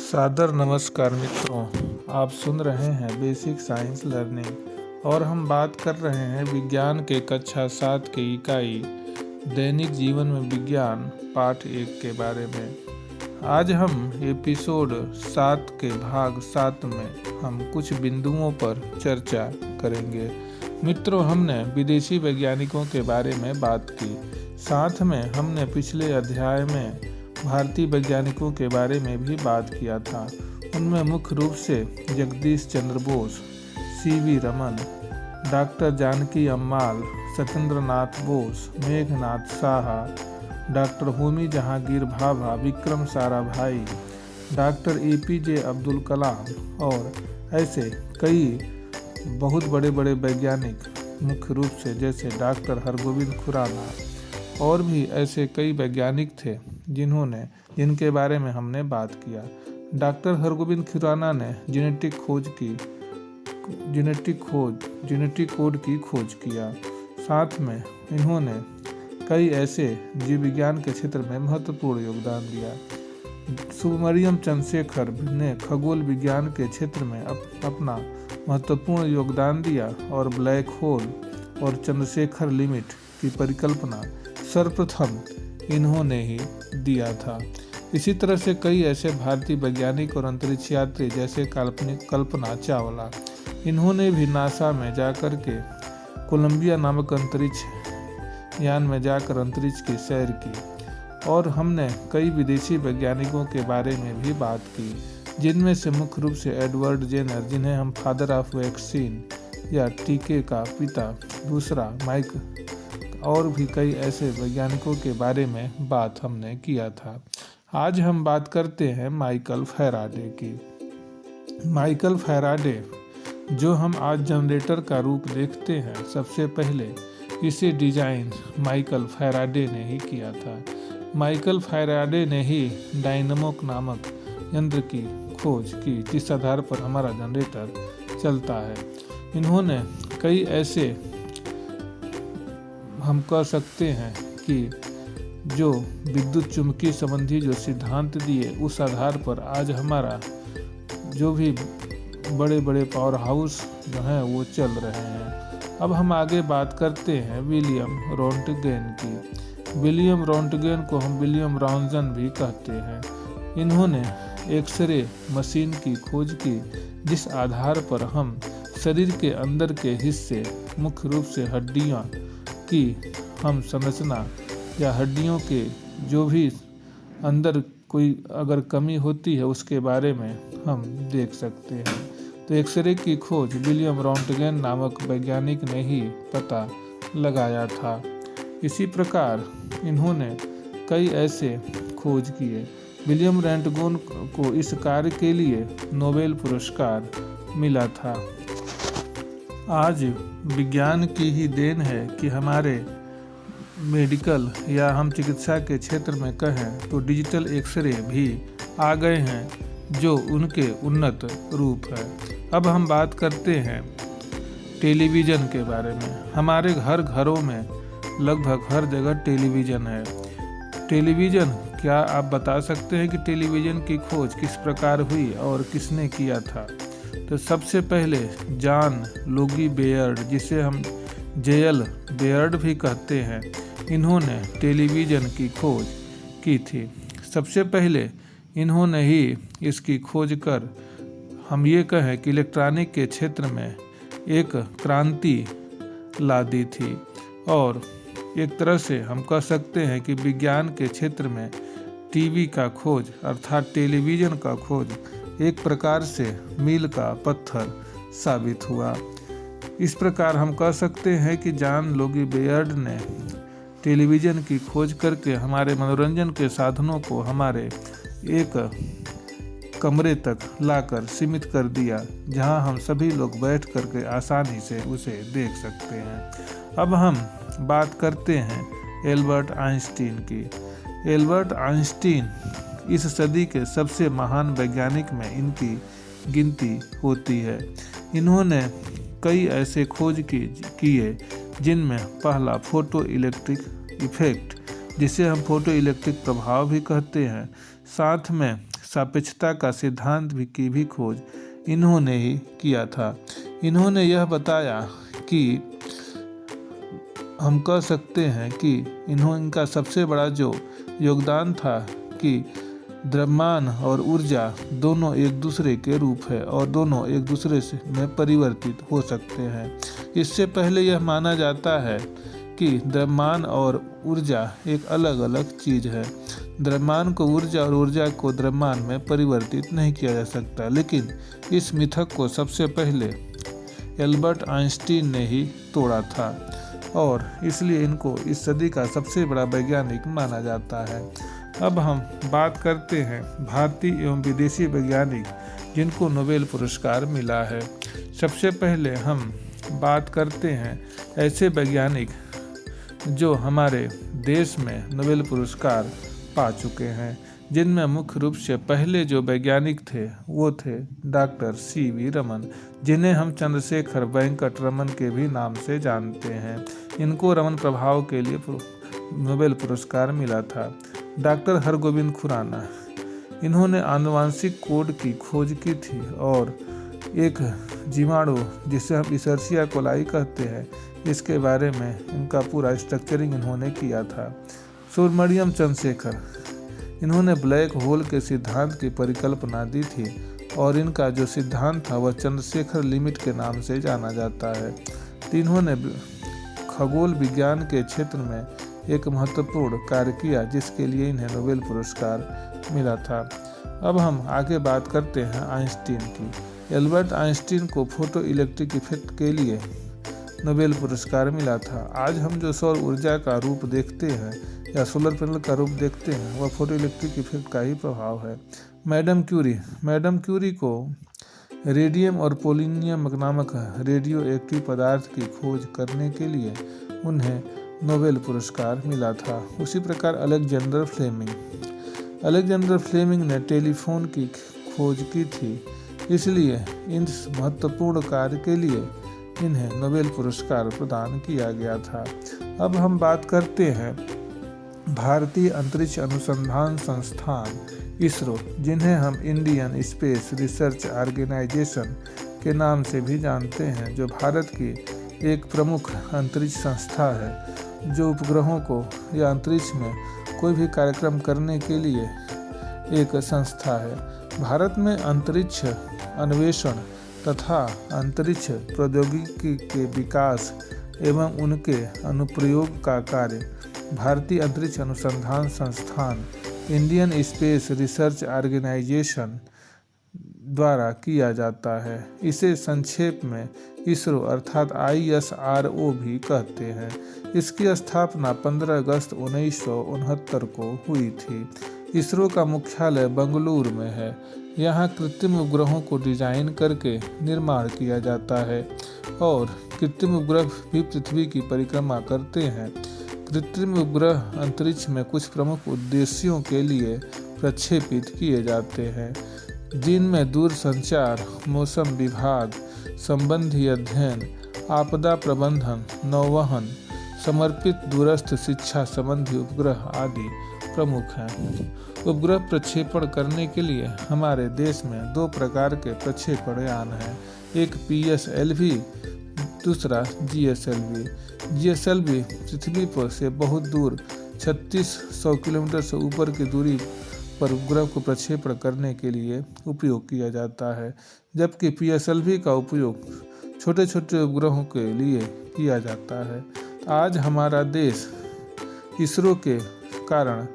सादर नमस्कार मित्रों, आप सुन रहे हैं बेसिक साइंस लर्निंग और हम बात कर रहे हैं विज्ञान के कक्षा 7 की इकाई दैनिक जीवन में विज्ञान पाठ 1 के बारे में। आज हम एपिसोड 7 के भाग 7 में हम कुछ बिंदुओं पर चर्चा करेंगे। मित्रों, हमने विदेशी वैज्ञानिकों के बारे में बात की, साथ में हमने पिछले अध्याय में भारतीय वैज्ञानिकों के बारे में भी बात किया था। उनमें मुख्य रूप से Jagdish Chandra Bose, C V Raman, doctor Janaki Ammal, Satyendra Nath Bose, Meghnath Saha, doctor Homi Jehangir Bhabha, Vikram Sarabhai, doctor A P J Abdul Kalam और ऐसे कई बहुत बड़े बड़े वैज्ञानिक मुख्य रूप से जैसे डॉक्टर हरगोविंद खुराना और भी ऐसे कई वैज्ञानिक थे जिनके बारे में हमने बात किया। डॉक्टर हरगोविंद खुराना ने जेनेटिक कोड की खोज किया। साथ में इन्होंने कई ऐसे जीव विज्ञान के क्षेत्र में महत्वपूर्ण योगदान दिया। सुब्रमण्यम चंद्रशेखर ने खगोल विज्ञान के क्षेत्र में अपना महत्वपूर्ण योगदान दिया और ब्लैक होल और चंद्रशेखर लिमिट की परिकल्पना सर्वप्रथम इन्होंने ही दिया था। इसी तरह से कई ऐसे भारतीय वैज्ञानिक और अंतरिक्ष यात्री जैसे कल्पना चावला, इन्होंने भी नासा में जाकर के कोलंबिया नामक अंतरिक्ष यान में जाकर अंतरिक्ष की सैर की। और हमने कई विदेशी वैज्ञानिकों के बारे में भी बात की, जिनमें से मुख्य रूप से एडवर्ड जेनर, जिन्हें हम फादर ऑफ वैक्सीन या टीके का पिता, दूसरा माइक, और भी कई ऐसे वैज्ञानिकों के बारे में बात हमने किया था। आज हम बात करते हैं माइकल फैराडे की। माइकल फैराडे, जो हम आज जनरेटर का रूप देखते हैं, सबसे पहले इसे डिजाइन माइकल फैराडे ने ही किया था। माइकल फैराडे ने ही डायनमो नामक यंत्र की खोज की, जिस आधार पर हमारा जनरेटर चलता है। इन्होंने कई ऐसे, हम कह सकते हैं कि जो विद्युत चुम्बकीय संबंधी जो सिद्धांत दिए, उस आधार पर आज हमारा जो भी बड़े बड़े पावर हाउस जो हैं वो चल रहे हैं। अब हम आगे बात करते हैं विलियम रोंटगेन की। विलियम रोंटगेन को हम विलियम रॉन्सन भी कहते हैं। इन्होंने एक्सरे मशीन की खोज की, जिस आधार पर हम शरीर के अंदर के हिस्से, मुख्य रूप से हड्डियां की हम संरचना या हड्डियों के जो भी अंदर कोई अगर कमी होती है उसके बारे में हम देख सकते हैं। तो एक्सरे की खोज विलियम रोंटगेन नामक वैज्ञानिक ने ही पता लगाया था। इसी प्रकार इन्होंने कई ऐसे खोज किए। विलियम रोंटगेन को इस कार्य के लिए नोबेल पुरस्कार मिला था। आज विज्ञान की ही देन है कि हमारे मेडिकल या हम चिकित्सा के क्षेत्र में कहें तो डिजिटल एक्सरे भी आ गए हैं, जो उनके उन्नत रूप है। अब हम बात करते हैं टेलीविज़न के बारे में। हमारे घरों में लगभग हर जगह टेलीविज़न है। टेलीविज़न, क्या आप बता सकते हैं कि टेलीविज़न की खोज किस प्रकार हुई और किसने किया था? तो सबसे पहले जॉन लोगी बेयर्ड, जिसे हम जेएल बेयर्ड भी कहते हैं, इन्होंने टेलीविज़न की खोज की थी। सबसे पहले इन्होंने ही इसकी खोज कर हम ये कहें कि इलेक्ट्रॉनिक के क्षेत्र में एक क्रांति ला दी थी। और एक तरह से हम कह सकते हैं कि विज्ञान के क्षेत्र में टीवी का खोज अर्थात टेलीविज़न का खोज एक प्रकार से मील का पत्थर साबित हुआ। इस प्रकार हम कह सकते हैं कि जॉन लोगी बेयर्ड ने टेलीविज़न की खोज करके हमारे मनोरंजन के साधनों को हमारे एक कमरे तक लाकर सीमित कर दिया, जहां हम सभी लोग बैठ करके आसानी से उसे देख सकते हैं। अब हम बात करते हैं एल्बर्ट आइंस्टीन की। एल्बर्ट आइंस्टीन इस सदी के सबसे महान वैज्ञानिक में इनकी गिनती होती है। इन्होंने कई ऐसे खोज किए, जिनमें पहला फोटो इलेक्ट्रिक इफेक्ट, जिसे हम फोटो इलेक्ट्रिक प्रभाव भी कहते हैं, साथ में सापेक्षता का सिद्धांत की भी खोज इन्होंने ही किया था। इन्होंने यह बताया कि हम कह सकते हैं कि इनका सबसे बड़ा जो योगदान था कि द्रव्यमान और ऊर्जा दोनों एक दूसरे के रूप है और दोनों एक दूसरे से में परिवर्तित हो सकते हैं। इससे पहले यह माना जाता है कि द्रव्यमान और ऊर्जा एक अलग अलग चीज़ है। द्रव्यमान को ऊर्जा और ऊर्जा को द्रव्यमान में परिवर्तित नहीं किया जा सकता, लेकिन इस मिथक को सबसे पहले एल्बर्ट आइंस्टीन ने ही तोड़ा था और इसलिए इनको इस सदी का सबसे बड़ा वैज्ञानिक माना जाता है। अब हम बात करते हैं भारतीय एवं विदेशी वैज्ञानिक जिनको नोबेल पुरस्कार मिला है। सबसे पहले हम बात करते हैं ऐसे वैज्ञानिक जो हमारे देश में नोबेल पुरस्कार पा चुके हैं, जिनमें मुख्य रूप से पहले जो वैज्ञानिक थे वो थे डॉक्टर सी.वी. रमन, जिन्हें हम चंद्रशेखर वेंकट रमन के भी नाम से जानते हैं। इनको रमन प्रभाव के लिए नोबेल पुरस्कार मिला था। डॉक्टर हरगोविंद खुराना, इन्होंने आनुवांशिक कोड की खोज की थी और एक जीवाणु जिसे हम इशर्सिया कोलाई कहते हैं, इसके बारे में इनका पूरा स्ट्रक्चरिंग इन्होंने किया था। सुब्रमण्यम चंद्रशेखर, इन्होंने ब्लैक होल के सिद्धांत की परिकल्पना दी थी और इनका जो सिद्धांत था वह चंद्रशेखर लिमिट के नाम से जाना जाता है। तीनों ने खगोल विज्ञान के क्षेत्र में एक महत्वपूर्ण कार्य किया जिसके लिए इन्हें नोबेल पुरस्कार मिला था। अब हम आगे बात करते हैं आइंस्टीन की। एल्बर्ट आइंस्टीन को फोटो इलेक्ट्रिक इफेक्ट के लिए नोबेल पुरस्कार मिला था। आज हम जो सौर ऊर्जा का रूप देखते हैं या सोलर पैनल का रूप देखते हैं वह फोटो इलेक्ट्रिक इफेक्ट का ही प्रभाव है। मैडम क्यूरी को रेडियम और पोलोनियम नामक रेडियो एक्टिव पदार्थ की खोज करने के लिए उन्हें नोबेल पुरस्कार मिला था। उसी प्रकार अलेक्जेंडर फ्लेमिंग ने टेलीफोन की खोज की थी, इसलिए इस महत्वपूर्ण कार्य के लिए इन्हें नोबेल पुरस्कार प्रदान किया गया था। अब हम बात करते हैं भारतीय अंतरिक्ष अनुसंधान संस्थान इसरो, जिन्हें हम इंडियन स्पेस रिसर्च ऑर्गेनाइजेशन के नाम से भी जानते हैं, जो भारत की एक प्रमुख अंतरिक्ष संस्था है जो उपग्रहों को या अंतरिक्ष में कोई भी कार्यक्रम करने के लिए एक संस्था है। भारत में अंतरिक्ष अन्वेषण तथा अंतरिक्ष प्रौद्योगिकी के विकास एवं उनके अनुप्रयोग का कार्य भारतीय अंतरिक्ष अनुसंधान संस्थान इंडियन स्पेस रिसर्च ऑर्गेनाइजेशन द्वारा किया जाता है। इसे संक्षेप में इसरो अर्थात ISRO भी कहते हैं। इसकी स्थापना 15 अगस्त 1969 को हुई थी। इसरो का मुख्यालय बेंगलुरु में है। यहाँ कृत्रिम उपग्रहों को डिजाइन करके निर्माण किया जाता है और कृत्रिम उपग्रह भी पृथ्वी की परिक्रमा करते हैं। कृत्रिम उपग्रह अंतरिक्ष में कुछ प्रमुख उद्देश्यों के लिए प्रक्षेपित किए जाते हैं, जिनमें दूरसंचार, मौसम विभाग संबंधी अध्ययन, आपदा प्रबंधन, नौवहन, समर्पित दूरस्थ शिक्षा संबंधी उपग्रह आदि प्रमुख हैं। उपग्रह प्रक्षेपण करने के लिए हमारे देश में 2 प्रकार के प्रक्षेपण यान हैं, एक PSLV, दूसरा GSLV। GSLV पृथ्वी पर से बहुत दूर 3600 किलोमीटर से ऊपर की दूरी पर उपग्रह को प्रक्षेपण करने के लिए उपयोग किया जाता है, जबकि PSLV का उपयोग छोटे छोटे उपग्रहों के लिए किया जाता है। आज हमारा देश इसरो के कारण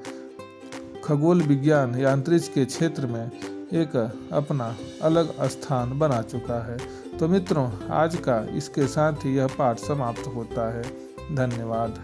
खगोल विज्ञान या अंतरिक्ष के क्षेत्र में एक अपना अलग स्थान बना चुका है। तो मित्रों, आज का इसके साथ ही यह पाठ समाप्त होता है। धन्यवाद।